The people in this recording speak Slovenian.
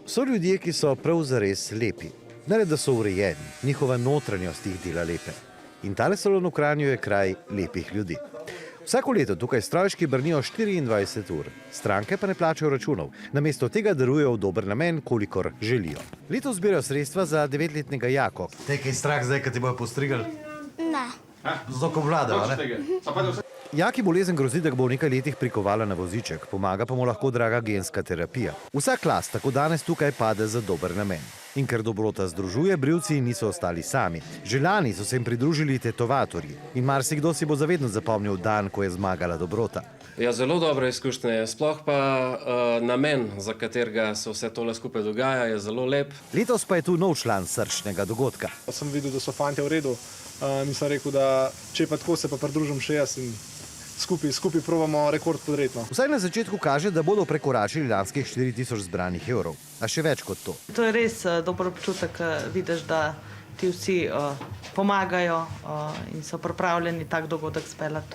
So ljudje, ki so prav zares lepi. Ne le, da so urejeni, njihova notranjost jih dela lepe. In tale salon v Kranju je kraj lepih ljudi. Vsako leto tukaj strojčki brnijo 24 ur, stranke pa ne plačajo računov. Namesto tega darujejo v dober namen, kolikor želijo. Letos zbirajo sredstva za 9-letnega Jako. Te kaj strah zdaj, kad ti bojo postrigali? Ne. Zato, ko vlada, ne? Jaki bolezen grozi, da ga bo v nekaj letih prikovala na voziček, pomaga pa mu lahko draga genska terapija. Vsak las tako danes tukaj pade za dober namen. In ker dobrota združuje, brivci niso ostali sami. Že lani so se jim pridružili tetovatorji in marsikdo si bo zavedno zapomnil dan, ko je zmagala dobrota. Ja, zelo dobre izkušnje, sploh pa namen, za katerega se vse tole skupaj dogaja, je zelo lep. Letos pa je tu nov član srčnega dogodka. Sem videl, da so fantje v redu in sem rekel, da če pa tako se pa pridružim še jaz in skupaj probamo rekord podreti. Vsaj na začetku kaže, da bodo prekoračili lanskih 4000 zbranih evrov, a še več kot to. To je res dober občutek, vidiš, da ti vsi pomagajo in so pripravljeni tak dogodek speljati.